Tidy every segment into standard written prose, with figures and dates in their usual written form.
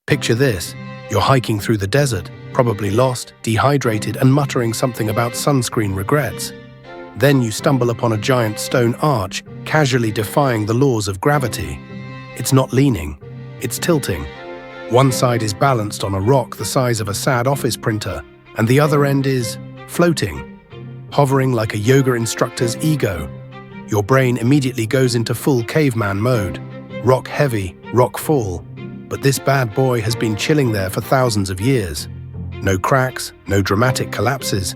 Picture this. You're hiking through the desert, probably lost, dehydrated, and muttering something about sunscreen regrets. Then you stumble upon a giant stone arch, casually defying the laws of gravity. It's not leaning, it's tilting. One side is balanced on a rock the size of a sad office printer, and the other end is floating, hovering like a yoga instructor's ego. Your brain immediately goes into full caveman mode. Rock heavy, rock fall. But this bad boy has been chilling there for thousands of years. No cracks, no dramatic collapses,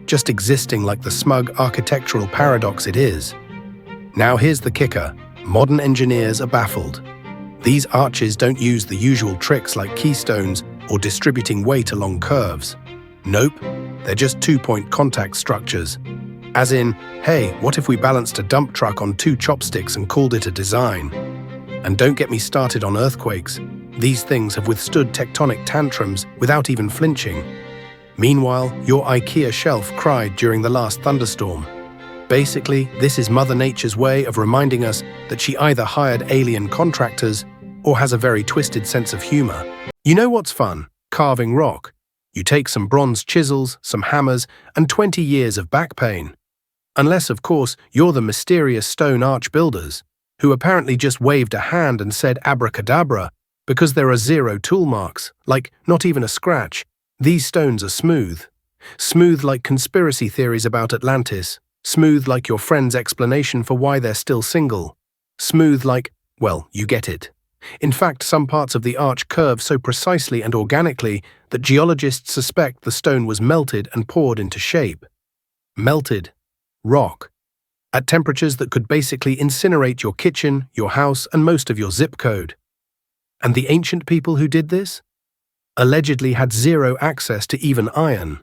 just existing like the smug architectural paradox it is. Now here's the kicker. Modern engineers are baffled. These arches don't use the usual tricks like keystones or distributing weight along curves. Nope, they're just two-point contact structures. As in, hey, what if we balanced a dump truck on two chopsticks and called it a design? And don't get me started on earthquakes. These things have withstood tectonic tantrums without even flinching. Meanwhile, your IKEA shelf cried during the last thunderstorm. Basically, this is Mother Nature's way of reminding us that she either hired alien contractors or has a very twisted sense of humor. You know what's fun? Carving rock. You take some bronze chisels, some hammers, and 20 years of back pain. Unless, of course, you're the mysterious stone arch builders, who apparently just waved a hand and said abracadabra because there are zero tool marks, like not even a scratch. These stones are smooth. Smooth like conspiracy theories about Atlantis. Smooth like your friend's explanation for why they're still single. Smooth like, well, you get it. In fact, some parts of the arch curve so precisely and organically that geologists suspect the stone was melted and poured into shape. Melted. Rock. At temperatures that could basically incinerate your kitchen, your house, and most of your zip code. And the ancient people who did this? Allegedly had zero access to even iron.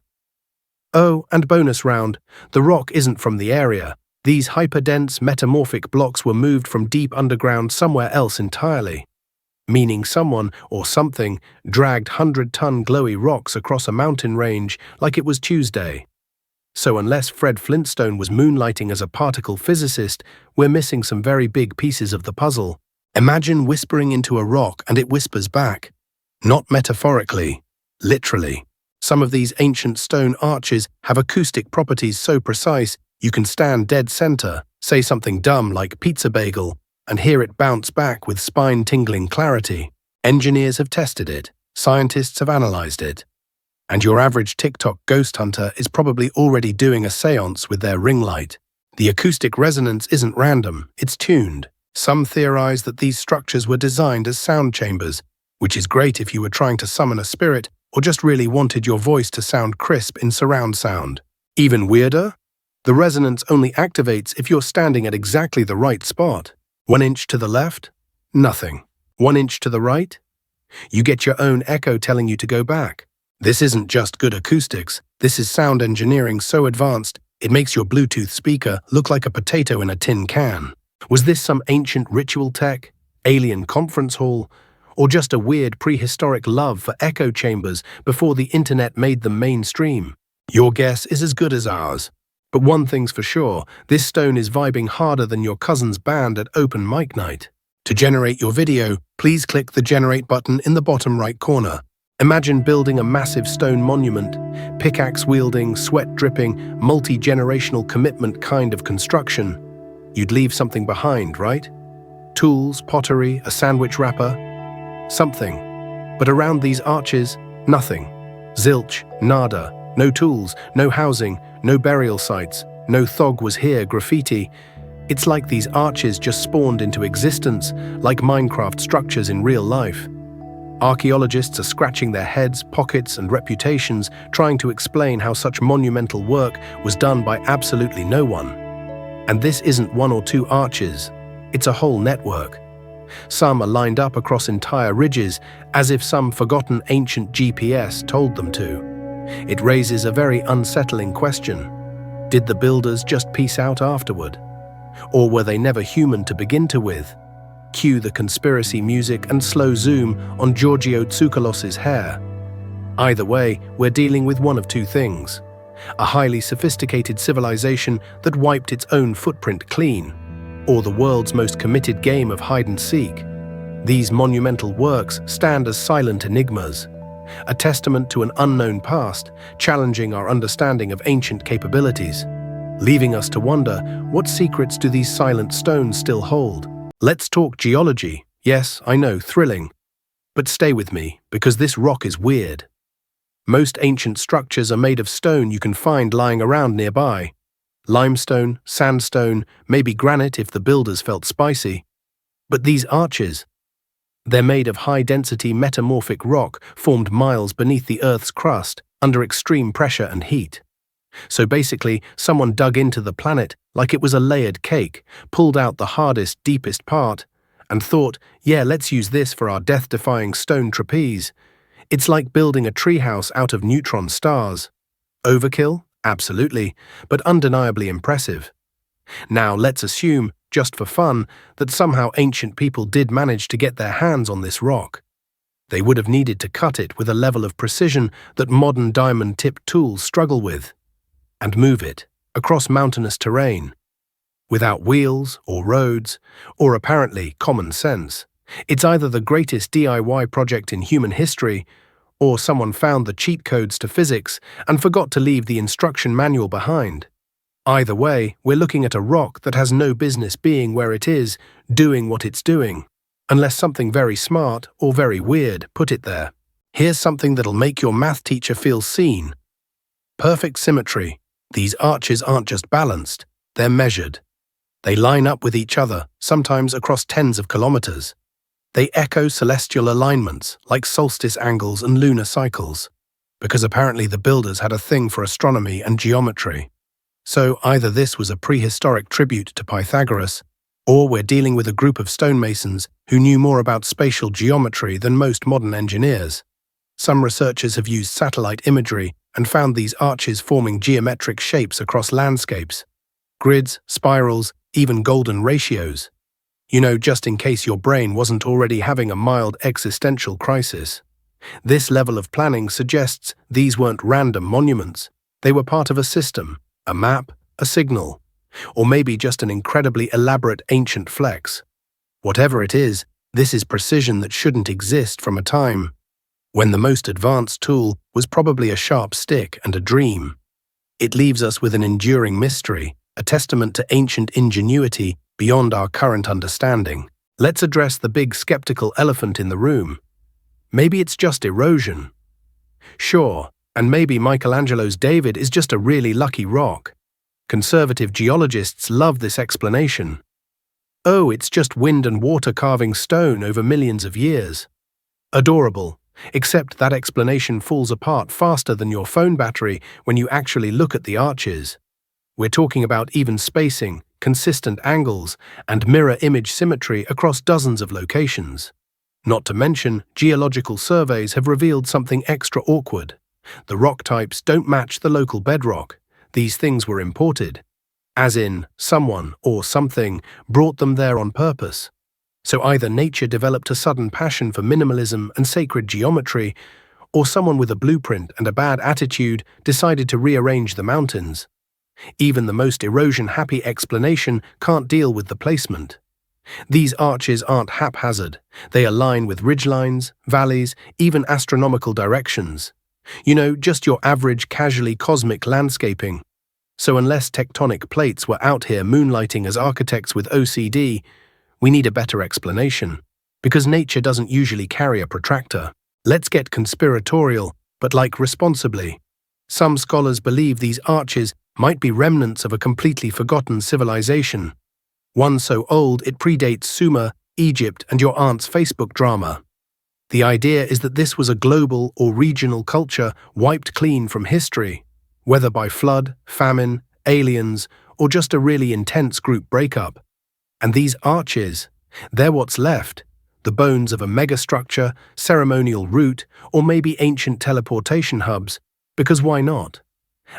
Oh, and bonus round, the rock isn't from the area. These hyperdense, metamorphic blocks were moved from deep underground somewhere else entirely. Meaning someone, or something, dragged 100-ton glowy rocks across a mountain range like it was Tuesday. So unless Fred Flintstone was moonlighting as a particle physicist, we're missing some very big pieces of the puzzle. Imagine whispering into a rock and it whispers back. Not metaphorically, literally. Some of these ancient stone arches have acoustic properties so precise you can stand dead center, say something dumb like pizza bagel, and hear it bounce back with spine-tingling clarity. Engineers have tested it, scientists have analyzed it. And your average TikTok ghost hunter is probably already doing a seance with their ring light. The acoustic resonance isn't random, it's tuned. Some theorize that these structures were designed as sound chambers, which is great if you were trying to summon a spirit or just really wanted your voice to sound crisp in surround sound. Even weirder? The resonance only activates if you're standing at exactly the right spot. 1 inch to the left? Nothing. 1 inch to the right? You get your own echo telling you to go back. This isn't just good acoustics, this is sound engineering so advanced it makes your Bluetooth speaker look like a potato in a tin can. Was this some ancient ritual tech, alien conference hall, or just a weird prehistoric love for echo chambers before the internet made them mainstream? Your guess is as good as ours. But one thing's for sure, this stone is vibing harder than your cousin's band at open mic night. To generate your video, please click the Generate button in the bottom right corner. Imagine building a massive stone monument, pickaxe-wielding, sweat-dripping, multi-generational commitment kind of construction. You'd leave something behind, right? Tools, pottery, a sandwich wrapper. Something. But around these arches, nothing. Zilch, nada. No tools, no housing, no burial sites, no "Thog was here" graffiti. It's like these arches just spawned into existence, like Minecraft structures in real life. Archaeologists are scratching their heads, pockets, and reputations trying to explain how such monumental work was done by absolutely no one. And this isn't 1 or 2 arches, it's a whole network. Some are lined up across entire ridges, as if some forgotten ancient GPS told them to. It raises a very unsettling question. Did the builders just peace out afterward? Or were they never human to begin with? Cue the conspiracy music and slow zoom on Giorgio Tsoukalos's hair. Either way, we're dealing with one of two things. A highly sophisticated civilization that wiped its own footprint clean, or the world's most committed game of hide and seek. These monumental works stand as silent enigmas, a testament to an unknown past, challenging our understanding of ancient capabilities, leaving us to wonder, what secrets do these silent stones still hold? Let's talk geology. Yes, I know, thrilling. But stay with me, because this rock is weird. Most ancient structures are made of stone you can find lying around nearby. Limestone, sandstone, maybe granite if the builders felt spicy. But these arches, they're made of high-density metamorphic rock formed miles beneath the Earth's crust under extreme pressure and heat. So basically, someone dug into the planet like it was a layered cake, pulled out the hardest, deepest part, and thought, yeah, let's use this for our death-defying stone trapeze. It's like building a treehouse out of neutron stars. Overkill? Absolutely, but undeniably impressive. Now let's assume, just for fun, that somehow ancient people did manage to get their hands on this rock. They would have needed to cut it with a level of precision that modern diamond-tipped tools struggle with, and move it across mountainous terrain. Without wheels or roads, or apparently common sense, it's either the greatest DIY project in human history, or someone found the cheat codes to physics and forgot to leave the instruction manual behind. Either way, we're looking at a rock that has no business being where it is, doing what it's doing, unless something very smart or very weird put it there. Here's something that'll make your math teacher feel seen. Perfect symmetry. These arches aren't just balanced, they're measured. They line up with each other, sometimes across tens of kilometers. They echo celestial alignments, like solstice angles and lunar cycles, because apparently the builders had a thing for astronomy and geometry. So either this was a prehistoric tribute to Pythagoras, or we're dealing with a group of stonemasons who knew more about spatial geometry than most modern engineers. Some researchers have used satellite imagery and found these arches forming geometric shapes across landscapes. Grids, spirals, even golden ratios. You know, just in case your brain wasn't already having a mild existential crisis. This level of planning suggests these weren't random monuments. They were part of a system, a map, a signal, or maybe just an incredibly elaborate ancient flex. Whatever it is, this is precision that shouldn't exist from a time when the most advanced tool was probably a sharp stick and a dream. It leaves us with an enduring mystery, a testament to ancient ingenuity beyond our current understanding. Let's address the big skeptical elephant in the room. Maybe it's just erosion. Sure, and maybe Michelangelo's David is just a really lucky rock. Conservative geologists love this explanation. Oh, it's just wind and water carving stone over millions of years. Adorable, except that explanation falls apart faster than your phone battery when you actually look at the arches. We're talking about even spacing, consistent angles, and mirror image symmetry across dozens of locations. Not to mention, geological surveys have revealed something extra awkward. The rock types don't match the local bedrock. These things were imported. As in, someone or something brought them there on purpose. So either nature developed a sudden passion for minimalism and sacred geometry, or someone with a blueprint and a bad attitude decided to rearrange the mountains. Even the most erosion-happy explanation can't deal with the placement. These arches aren't haphazard. They align with ridgelines, valleys, even astronomical directions. You know, just your average casually cosmic landscaping. So unless tectonic plates were out here moonlighting as architects with OCD, we need a better explanation. Because nature doesn't usually carry a protractor. Let's get conspiratorial, but responsibly. Some scholars believe these arches might be remnants of a completely forgotten civilization. One so old it predates Sumer, Egypt, and your aunt's Facebook drama. The idea is that this was a global or regional culture wiped clean from history, whether by flood, famine, aliens, or just a really intense group breakup. And these arches, they're what's left, the bones of a megastructure, ceremonial route, or maybe ancient teleportation hubs, because why not?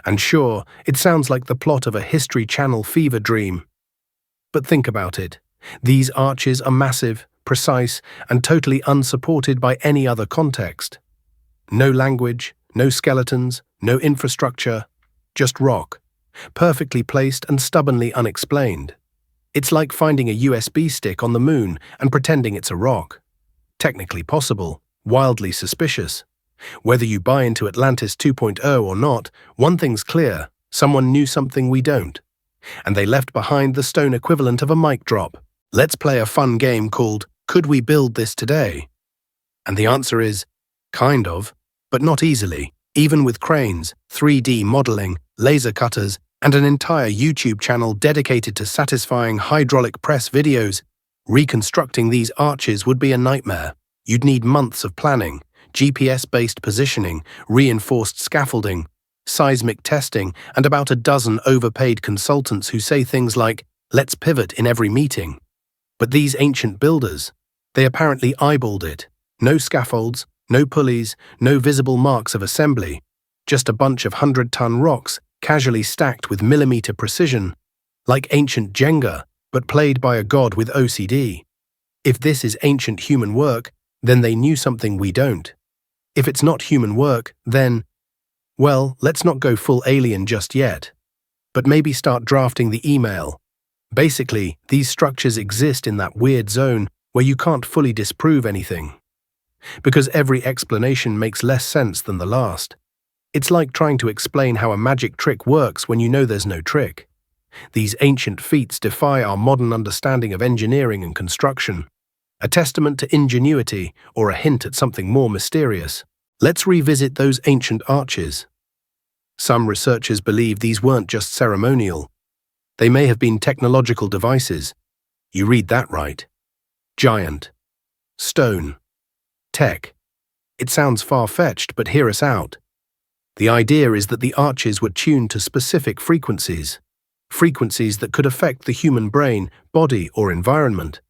And sure, it sounds like the plot of a History Channel fever dream. But think about it. These arches are massive, precise, and totally unsupported by any other context. No language, no skeletons, no infrastructure, just rock, perfectly placed and stubbornly unexplained. It's like finding a USB stick on the moon and pretending it's a rock. technically possible, wildly suspicious. Whether you buy into Atlantis 2.0 or not, one thing's clear: someone knew something we don't. And they left behind the stone equivalent of a mic drop. Let's play a fun game called Could We Build This Today? And the answer is, kind of, but not easily. Even with cranes, 3D modeling, laser cutters, and an entire YouTube channel dedicated to satisfying hydraulic press videos, reconstructing these arches would be a nightmare. You'd need months of planning, GPS-based positioning, reinforced scaffolding, seismic testing, and about a dozen overpaid consultants who say things like, "Let's pivot" in every meeting. But these ancient builders, they apparently eyeballed it. No scaffolds, no pulleys, no visible marks of assembly, just a bunch of 100-ton rocks casually stacked with millimeter precision, like ancient Jenga, but played by a god with OCD. If this is ancient human work, then they knew something we don't. If it's not human work, then, well, let's not go full alien just yet. But maybe start drafting the email. Basically, these structures exist in that weird zone where you can't fully disprove anything, because every explanation makes less sense than the last. It's like trying to explain how a magic trick works when you know there's no trick. These ancient feats defy our modern understanding of engineering and construction, a testament to ingenuity or a hint at something more mysterious. Let's revisit those ancient arches. Some researchers believe these weren't just ceremonial. They may have been technological devices. You read that right. Giant. Stone. Tech. It sounds far-fetched, but hear us out. The idea is that the arches were tuned to specific frequencies that could affect the human brain, body, or environment.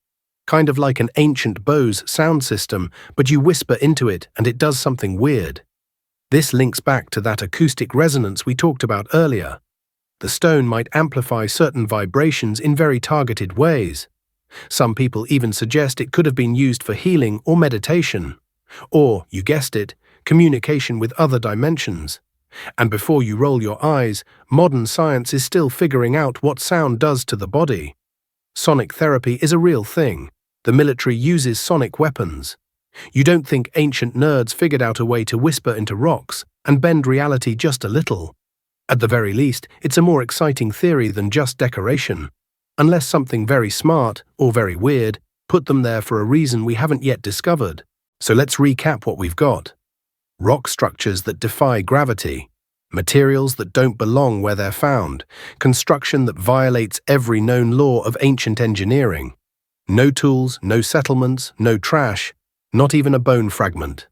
Kind of like an ancient Bose sound system, but you whisper into it and it does something weird. This links back to that acoustic resonance we talked about earlier. The stone might amplify certain vibrations in very targeted ways. Some people even suggest it could have been used for healing or meditation. Or, you guessed it, communication with other dimensions. And before you roll your eyes, modern science is still figuring out what sound does to the body. Sonic therapy is a real thing. The military uses sonic weapons. You don't think ancient nerds figured out a way to whisper into rocks and bend reality just a little? At the very least, it's a more exciting theory than just decoration. Unless something very smart, or very weird, put them there for a reason we haven't yet discovered. So let's recap what we've got. Rock structures that defy gravity, materials that don't belong where they're found, construction that violates every known law of ancient engineering. No tools, no settlements, no trash, not even a bone fragment.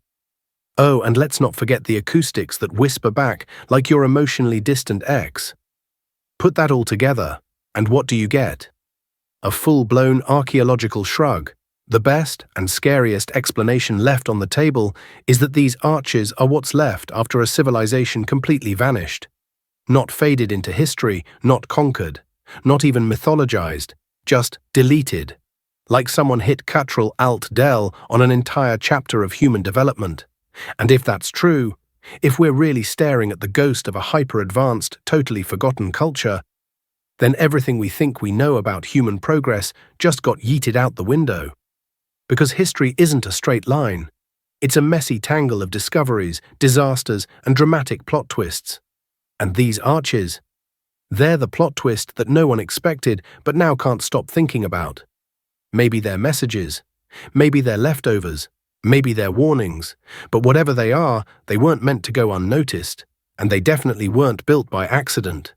Oh, and let's not forget the acoustics that whisper back like your emotionally distant ex. Put that all together, and what do you get? A full-blown archaeological shrug. The best and scariest explanation left on the table is that these arches are what's left after a civilization completely vanished. Not faded into history, not conquered, not even mythologized, just deleted. Like someone hit Ctrl-Alt-Del on an entire chapter of human development. And if that's true, if we're really staring at the ghost of a hyper-advanced, totally forgotten culture, then everything we think we know about human progress just got yeeted out the window. Because history isn't a straight line. It's a messy tangle of discoveries, disasters, and dramatic plot twists. And these arches, they're the plot twist that no one expected but now can't stop thinking about. Maybe they're messages, maybe they're leftovers, maybe they're warnings, but whatever they are, they weren't meant to go unnoticed, and they definitely weren't built by accident.